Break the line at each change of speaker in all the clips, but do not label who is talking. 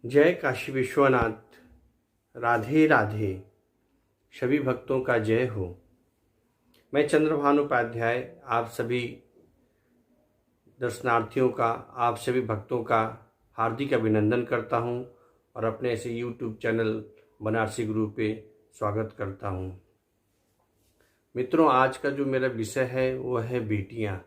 जय काशी विश्वनाथ। राधे राधे। सभी भक्तों का जय हो। मैं चंद्रभानु उपाध्याय आप सभी दर्शनार्थियों का, आप सभी भक्तों का हार्दिक अभिनंदन करता हूं और अपने ऐसे यूट्यूब चैनल बनारसी गुरु पे स्वागत करता हूं। मित्रों, आज का जो मेरा विषय है वो है बेटियां।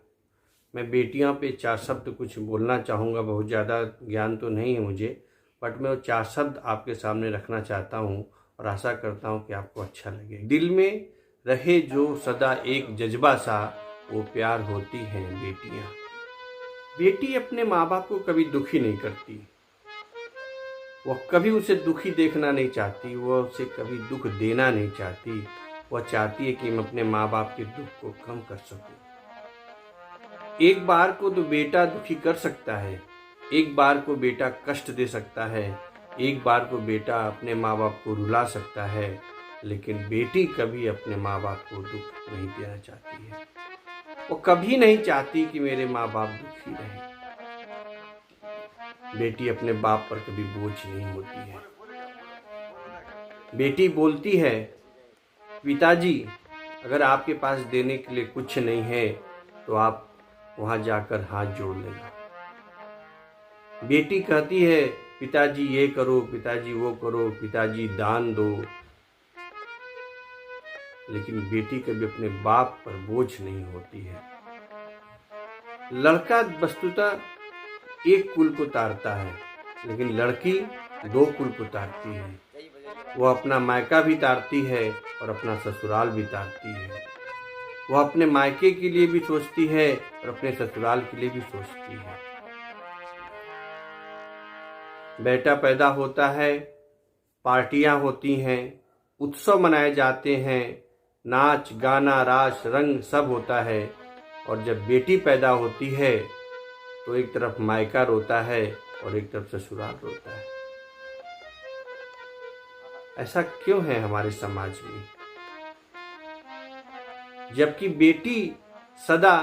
मैं बेटियां पे 4 शब्द कुछ बोलना चाहूँगा। बहुत ज़्यादा ज्ञान तो नहीं है मुझे, बट मैं वो 4 शब्द आपके सामने रखना चाहता हूँ और आशा करता हूँ कि आपको अच्छा लगे। दिल में रहे जो सदा एक जज्बा सा, वो प्यार होती हैं बेटियाँ। बेटी अपने माँ बाप को कभी दुखी नहीं करती, वह कभी उसे दुखी देखना नहीं चाहती, वह उसे कभी दुख देना नहीं चाहती। वह चाहती है कि मैं अपने माँ बाप के दुख को कम कर सकूं। एक बार को तो बेटा दुखी कर सकता है, एक बार को बेटा कष्ट दे सकता है, एक बार को बेटा अपने माँ बाप को रुला सकता है, लेकिन बेटी कभी अपने माँ बाप को दुख नहीं देना चाहती है। वो कभी नहीं चाहती कि मेरे माँ बाप दुखी रहे। बेटी अपने बाप पर कभी बोझ नहीं होती है। बेटी बोलती है, पिताजी अगर आपके पास देने के लिए कुछ नहीं है तो आप वहां जाकर हाथ जोड़ लेना। बेटी कहती है, पिताजी ये करो, पिताजी वो करो, पिताजी दान दो। लेकिन बेटी कभी अपने बाप पर बोझ नहीं होती है। लड़का वस्तुतः एक कुल को तारता है, लेकिन लड़की 2 कुल को तारती है। वह अपना मायका भी तारती है और अपना ससुराल भी तारती है। वह अपने मायके के लिए भी सोचती है और अपने ससुराल के लिए भी सोचती है। बेटा पैदा होता है, पार्टियां होती हैं, उत्सव मनाए जाते हैं, नाच गाना रास रंग सब होता है। और जब बेटी पैदा होती है तो एक तरफ मायका रोता है और एक तरफ ससुराल रोता है। ऐसा क्यों है हमारे समाज में? जबकि बेटी सदा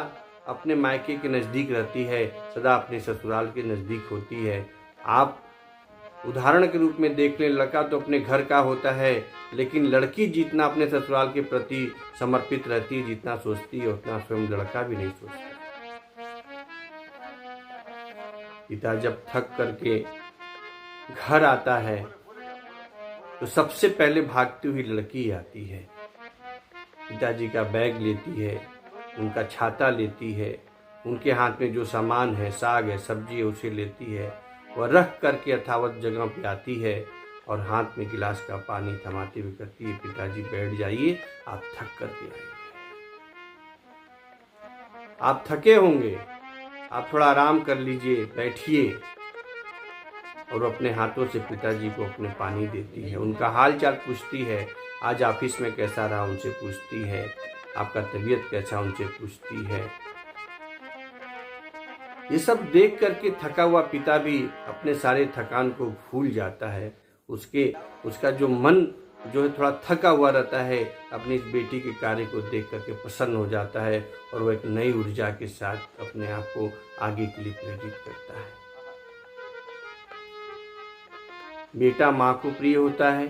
अपने मायके के नज़दीक रहती है, सदा अपने ससुराल के नज़दीक होती है। आप उदाहरण के रूप में देख लें, लड़का तो अपने घर का होता है, लेकिन लड़की जितना अपने ससुराल के प्रति समर्पित रहती है, जितना सोचती है, उतना स्वयं लड़का भी नहीं सोचता। पिता जब थक करके घर आता है तो सबसे पहले भागती हुई लड़की आती है। पिताजी का बैग लेती है, उनका छाता लेती है, उनके हाथ में जो सामान है, साग है, सब्जी है, उसे लेती है। वह रख करके यथावत जगह पे आती है और हाथ में गिलास का पानी थमाते हुए कहती है, पिताजी बैठ जाइए, आप थक करके आए, आप थके होंगे, आप थोड़ा आराम कर लीजिए, बैठिए। और अपने हाथों से पिताजी को अपने पानी देती है, उनका हाल चाल पूछती है, आज ऑफिस में कैसा रहा उनसे पूछती है, आपका तबीयत कैसा उनसे पूछती है। ये सब देख करके थका हुआ पिता भी अपने सारे थकान को भूल जाता है। उसका जो मन जो है थोड़ा थका हुआ रहता है, अपनी इस बेटी के कार्य को देख करके प्रसन्न हो जाता है और वह एक नई ऊर्जा के साथ अपने आप को आगे के लिए प्रेरित करता है। बेटा माँ को प्रिय होता है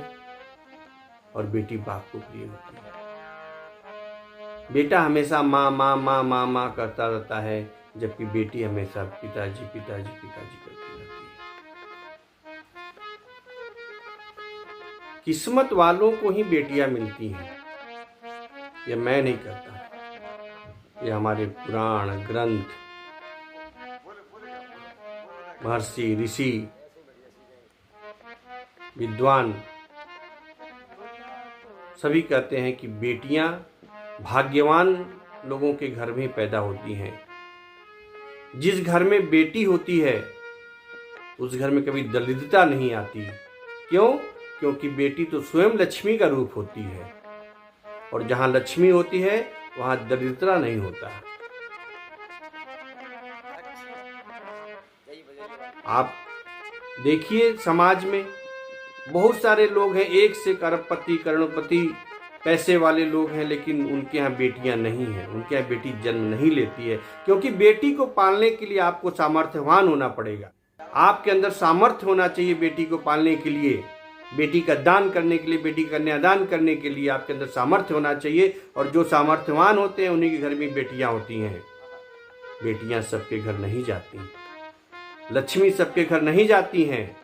और बेटी बाप को प्रिय होती है। बेटा हमेशा माँ माँ माँ माँ माँ करता रहता है, जबकि बेटी हमेशा पिताजी पिताजी पिताजी करती रहती है। किस्मत वालों को ही बेटियां मिलती हैं, ये मैं नहीं कहता। ये हमारे पुराण ग्रंथ, महर्षि ऋषि विद्वान सभी कहते हैं कि बेटियां भाग्यवान लोगों के घर में पैदा होती हैं। जिस घर में बेटी होती है उस घर में कभी दरिद्रता नहीं आती। क्यों? क्योंकि बेटी तो स्वयं लक्ष्मी का रूप होती है, और जहां लक्ष्मी होती है वहां दरिद्रता नहीं होता। आप देखिए, समाज में बहुत सारे लोग हैं, एक से अरबपति करोड़पति पैसे वाले लोग हैं, लेकिन उनके यहाँ बेटियां नहीं हैं, उनके यहाँ बेटी जन्म नहीं लेती है। क्योंकि बेटी को पालने के लिए आपको सामर्थ्यवान होना पड़ेगा। आपके अंदर सामर्थ्य होना चाहिए बेटी को पालने के लिए, बेटी का दान करने के लिए, बेटी का कन्यादान करने के लिए आपके अंदर सामर्थ्य होना चाहिए। और जो सामर्थ्यवान होते हैं उन्हीं के घर में बेटियां होती हैं। बेटियां सबके घर नहीं जाती, लक्ष्मी सबके घर नहीं जाती हैं।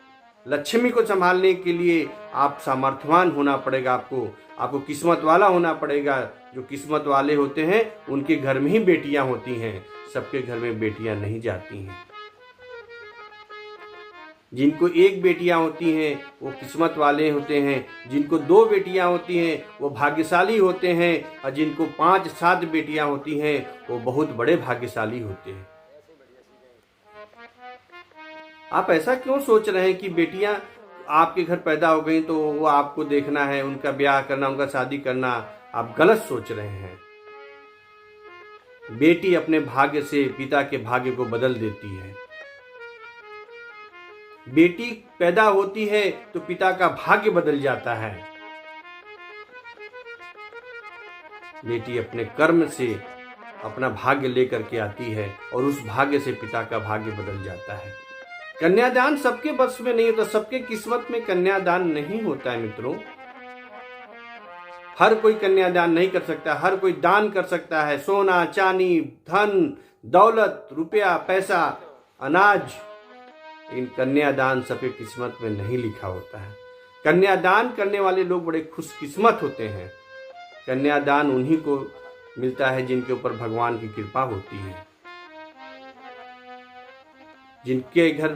लक्ष्मी को संभालने के लिए आप सामर्थ्यवान होना पड़ेगा, आपको किस्मत वाला होना पड़ेगा। जो किस्मत वाले होते हैं उनके घर में ही बेटियां होती हैं, सबके घर में बेटियां नहीं जाती हैं। जिनको एक बेटियां होती हैं वो किस्मत वाले होते हैं, जिनको 2 बेटियां होती हैं वो भाग्यशाली होते हैं, और जिनको 5-7 बेटियां होती हैं वो बहुत बड़े भाग्यशाली होते हैं। आप ऐसा क्यों सोच रहे हैं कि बेटियां आपके घर पैदा हो गई तो वो आपको देखना है, उनका ब्याह करना, उनका शादी करना? आप गलत सोच रहे हैं। बेटी अपने भाग्य से पिता के भाग्य को बदल देती है। बेटी पैदा होती है तो पिता का भाग्य बदल जाता है। बेटी अपने कर्म से अपना भाग्य लेकर के आती है और उस भाग्य से पिता का भाग्य बदल जाता है। कन्यादान सबके बस में नहीं होता, सबके किस्मत में कन्यादान नहीं होता है मित्रों। हर कोई कन्यादान नहीं कर सकता, हर कोई दान कर सकता है। सोना, चांदी, धन, दौलत, रुपया, पैसा, अनाज, इन कन्यादान सबके किस्मत में नहीं लिखा होता है। कन्यादान करने वाले लोग बड़े खुशकिस्मत होते हैं। कन्यादान उन्हीं को मिलता है जिनके ऊपर भगवान की कृपा होती है, जिनके घर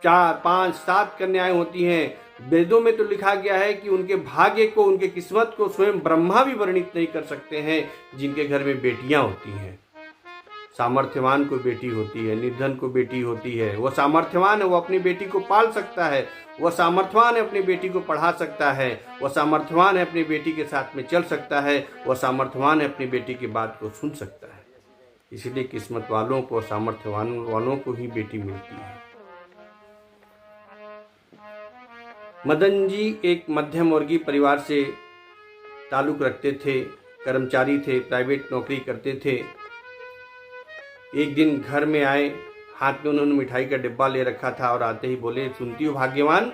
4, 5, 7 कन्याएं होती हैं। वेदों में तो लिखा गया है कि उनके भाग्य को, उनके किस्मत को स्वयं ब्रह्मा भी वर्णित नहीं कर सकते हैं, जिनके घर में बेटियां होती हैं। सामर्थ्यवान को बेटी होती है, निर्धन को बेटी होती है। वह सामर्थ्यवान है, वो अपनी बेटी को पाल सकता है, वह सामर्थ्यवान है, अपनी बेटी को पढ़ा सकता है, वह सामर्थ्यवान है, अपनी बेटी के साथ में चल सकता है, वह सामर्थ्यवान है, अपनी बेटी की बात को सुन सकता है। इसलिए किस्मत वालों को, सामर्थ्यवान वालों को ही बेटी मिलती है। मदन जी एक मध्यम वर्गीय परिवार से ताल्लुक रखते थे, कर्मचारी थे, प्राइवेट नौकरी करते थे। एक दिन घर में आए, हाथ में उन्होंने मिठाई का डिब्बा ले रखा था और आते ही बोले, सुनती हो भाग्यवान,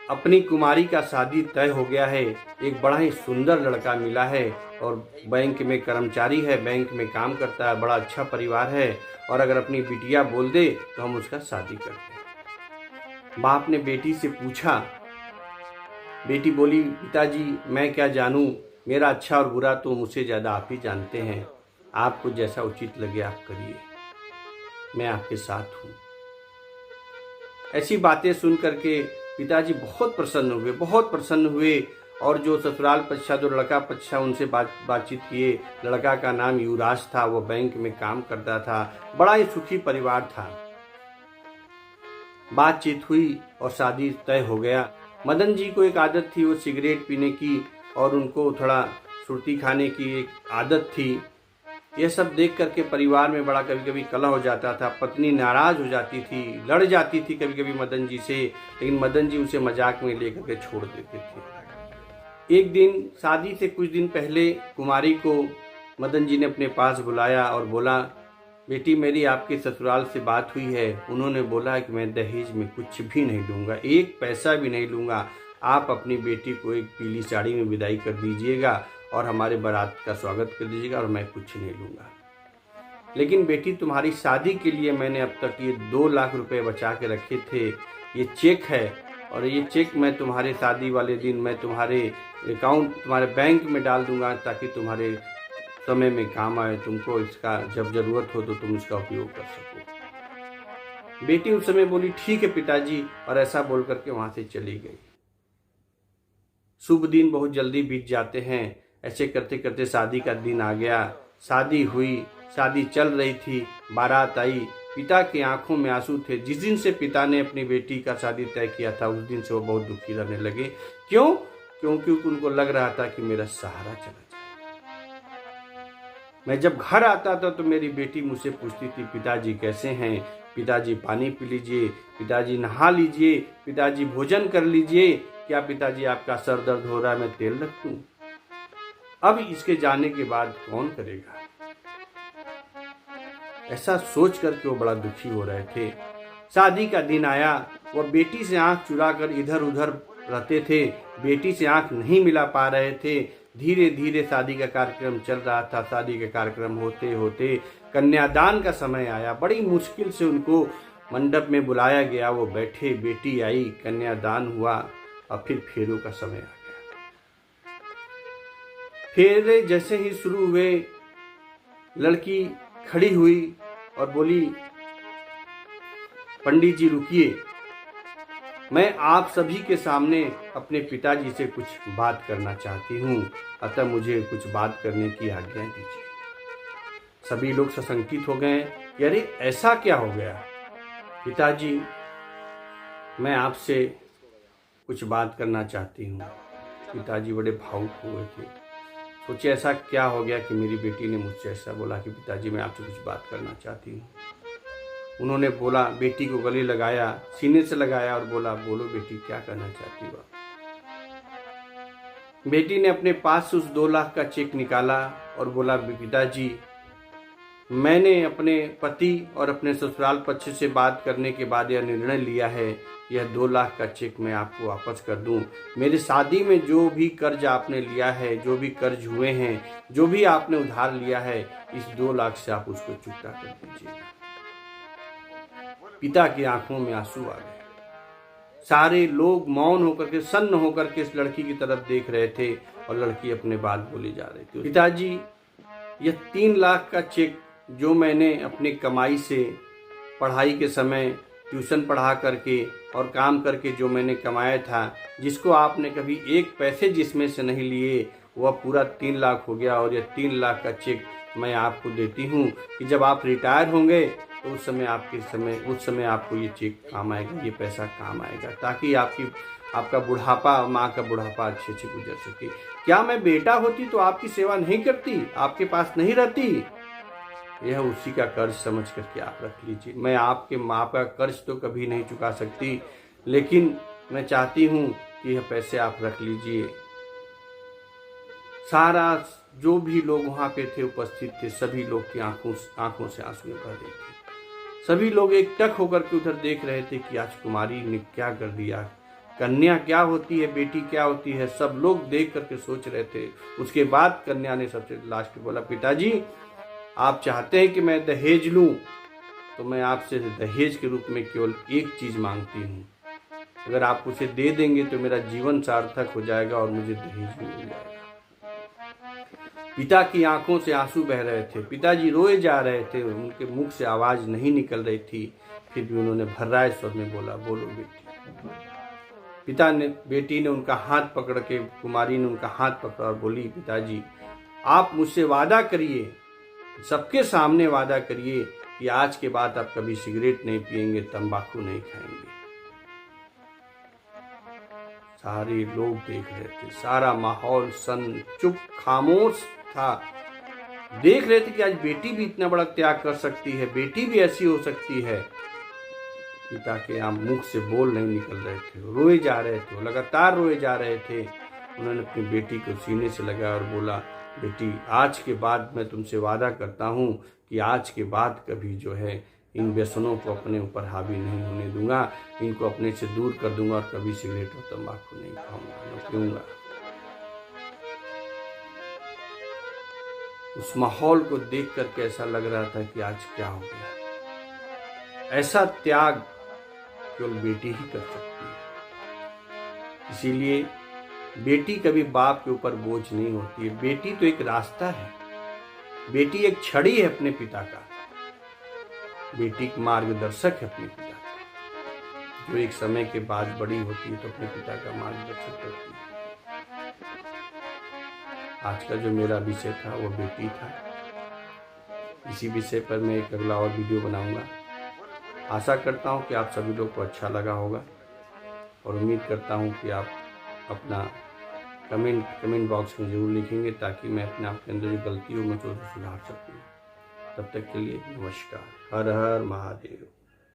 अपनी कुमारी का शादी तय हो गया है। एक बड़ा ही सुंदर लड़का मिला है और बैंक में कर्मचारी है, बैंक में काम करता है, बड़ा अच्छा परिवार है, और अगर अपनी बिटिया बोल दे तो हम उसका शादी करते हैं। बाप ने बेटी से पूछा। बेटी बोली, पिताजी मैं क्या जानूं, मेरा अच्छा और बुरा तो मुझसे ज़्यादा आप ही जानते हैं। आपको जैसा उचित लगे आप करिए, मैं आपके साथ हूँ। ऐसी बातें सुन करके पिताजी बहुत प्रसन्न हुए और जो ससुराल पक्ष जो लड़का पक्ष उनसे बातचीत किए। लड़का का नाम युवराज था, वो बैंक में काम करता था, बड़ा ही सुखी परिवार था। बातचीत हुई और शादी तय हो गया। मदन जी को एक आदत थी, वो सिगरेट पीने की और उनको थोड़ा सुर्ती खाने की एक आदत थी। यह सब देख करके परिवार में बड़ा कभी कभी कलह हो जाता था। पत्नी नाराज हो जाती थी, लड़ जाती थी कभी कभी मदन जी से, लेकिन मदन जी उसे मजाक में लेकर के छोड़ देते थे। एक दिन शादी से कुछ दिन पहले कुमारी को मदन जी ने अपने पास बुलाया और बोला, बेटी मेरी आपके ससुराल से बात हुई है। उन्होंने बोला कि मैं दहेज में कुछ भी नहीं लूँगा, 1 पैसा भी नहीं लूँगा। आप अपनी बेटी को एक पीली साड़ी में विदाई कर दीजिएगा और हमारे बारात का स्वागत कर दीजिएगा और मैं कुछ नहीं लूँगा। लेकिन बेटी तुम्हारी शादी के लिए मैंने अब तक ये 2 लाख रुपए बचा के रखे थे, ये चेक है और ये चेक मैं तुम्हारे शादी वाले दिन मैं तुम्हारे अकाउंट, तुम्हारे बैंक में डाल दूंगा ताकि तुम्हारे समय में काम आए, तुमको इसका जब जरूरत हो तो तुम इसका उपयोग कर सको। बेटी उस समय बोली, ठीक है पिताजी, और ऐसा बोल करके वहां से चली गई। शुभ दिन बहुत जल्दी बीत जाते हैं। ऐसे करते करते शादी का दिन आ गया। शादी हुई, शादी चल रही थी, बारात आई। पिता की आंखों में आंसू थे। जिस दिन से पिता ने अपनी बेटी का शादी तय किया था उस दिन से वो बहुत दुखी रहने लगे। क्यों? क्योंकि उनको लग रहा था कि मेरा सहारा चला जाए। मैं जब घर आता था तो मेरी बेटी मुझसे पूछती थी, पिताजी कैसे हैं, पिताजी पानी पी लीजिए, पिताजी नहा लीजिए, पिताजी भोजन कर लीजिए, क्या पिताजी आपका सर दर्द हो रहा है, मैं तेल रख दूं? अब इसके जाने के बाद कौन करेगा? ऐसा सोच करके वो बड़ा दुखी हो रहे थे। शादी का दिन आया, वह बेटी से आंख चुराकर इधर उधर रहते थे, बेटी से आंख नहीं मिला पा रहे थे। धीरे धीरे शादी का कार्यक्रम चल रहा था। शादी का कार्यक्रम होते होते कन्यादान का समय आया। बड़ी मुश्किल से उनको मंडप में बुलाया गया, वो बैठे, बेटी आई, कन्यादान हुआ और फिर फेरों का समय आ गया। फेरे जैसे ही शुरू हुए, लड़की खड़ी हुई और बोली, पंडित जी रुकिए, मैं आप सभी के सामने अपने पिताजी से कुछ बात करना चाहती हूँ, अतः मुझे कुछ बात करने की आज्ञा दीजिए। सभी लोग सशंकित हो गए कि अरे ऐसा क्या हो गया? पिताजी, मैं आपसे कुछ बात करना चाहती हूँ। पिताजी बड़े भावुक हुए थे। सोचे ऐसा क्या हो गया कि मेरी बेटी ने मुझसे ऐसा बोला कि पिताजी मैं आपसे कुछ बात करना चाहती हूँ। उन्होंने बोला, बेटी को गले लगाया, सीने से लगाया और बोला, बोलो बेटी क्या करना चाहती हो? बेटी ने अपने पास से उस 2 लाख का चेक निकाला और बोला, पिताजी मैंने अपने पति और अपने ससुराल पक्ष से बात करने के बाद यह निर्णय लिया है, यह 2 लाख का चेक मैं आपको वापस कर दूं। मेरी शादी में जो भी कर्ज आपने लिया है, जो भी कर्ज हुए हैं, जो भी आपने उधार लिया है, इस 2 लाख से आप उसको चुकता कर दीजिए। पिता की आंखों में आंसू आ गए। सारे लोग मौन होकर के, सन्न होकर के इस लड़की की तरफ देख रहे थे और लड़की अपने बात बोली जा रही थी। पिताजी, यह 3 लाख का चेक जो मैंने अपनी कमाई से पढ़ाई के समय ट्यूशन पढ़ा करके और काम करके जो मैंने कमाया था, जिसको आपने कभी 1 पैसे जिसमें से नहीं लिए, वह पूरा 3 लाख हो गया। और यह 3 लाख का चेक मैं आपको देती हूँ कि जब आप रिटायर होंगे तो उस समय आपको ये चेक काम आएगा, ये पैसा काम आएगा, ताकि आपका बुढ़ापा, माँ का बुढ़ापा अच्छे से गुजर सके। क्या मैं बेटा होती तो आपकी सेवा नहीं करती, आपके पास नहीं रहती? यह उसी का कर्ज समझ करके आप रख लीजिए। मैं आपके माँ का कर्ज तो कभी नहीं चुका सकती, लेकिन मैं चाहती हूँ कि यह पैसे आप रख लीजिए। सारा जो भी लोग वहाँ पे थे, उपस्थित थे, सभी लोग की आंखों से आंसू बह रहे थे। सभी लोग एकटक होकर के उधर देख रहे थे कि आज कुमारी ने क्या कर दिया, कन्या क्या होती है, बेटी क्या होती है, सब लोग देख करके सोच रहे थे। उसके बाद कन्या ने सबसे लास्ट में बोला, पिताजी आप चाहते हैं कि मैं दहेज लूं, तो मैं आपसे दहेज के रूप में केवल एक चीज मांगती हूँ। अगर आप उसे दे देंगे तो मेरा जीवन सार्थक हो जाएगा और मुझे दहेज भी मिल जाएगा। पिता की आंखों से आंसू बह रहे थे, पिताजी रोए जा रहे थे, उनके मुख से आवाज नहीं निकल रही थी, फिर भी उन्होंने भर्राए स्वर में बोला, बोलो बेटी। बेटी ने उनका हाथ पकड़ के, कुमारी ने उनका हाथ पकड़ा और बोली, पिताजी आप मुझसे वादा करिए, सबके सामने वादा करिए कि आज के बाद आप कभी सिगरेट नहीं पिएंगे, तंबाकू नहीं खाएंगे। सारे लोग देख रहे थे, सारा माहौल चुप खामोश था। देख रहे थे कि आज बेटी भी इतना बड़ा त्याग कर सकती है, बेटी भी ऐसी हो सकती है। पिता के मुख से बोल नहीं निकल रहे थे, रोए जा रहे थे, लगातार रोए जा रहे थे। उन्होंने अपनी बेटी को सीने से लगाया और बोला, बेटी आज के बाद मैं तुमसे वादा करता हूँ कि आज के बाद कभी जो है इन व्यसनों को अपने ऊपर हावी नहीं होने दूंगा, इनको अपने से दूर कर दूंगा और कभी सिगरेट और तंबाकू नहीं खाऊंगा, न पीऊंगा। उस माहौल को देख करके ऐसा लग रहा था कि आज क्या हो गया। ऐसा त्याग केवल बेटी ही कर सकती है। इसीलिए बेटी कभी बाप के ऊपर बोझ नहीं होती है। बेटी तो एक रास्ता है, बेटी एक छड़ी है अपने पिता का, बेटी एक मार्गदर्शक है अपने पिता का, जो एक समय के बाद बड़ी होती है तो अपने पिता का मार्गदर्शन करती है। आज का जो मेरा विषय था वो बेटी था। इसी विषय पर मैं एक अगला और वीडियो बनाऊंगा। आशा करता हूँ कि आप सभी लोग को अच्छा लगा होगा और उम्मीद करता हूँ कि आप अपना कमेंट बॉक्स में ज़रूर लिखेंगे, ताकि मैं अपने आप के अंदर जो गलती हो मैं तो सुधार सकूँ। तब तक के लिए नमस्कार। हर हर महादेव।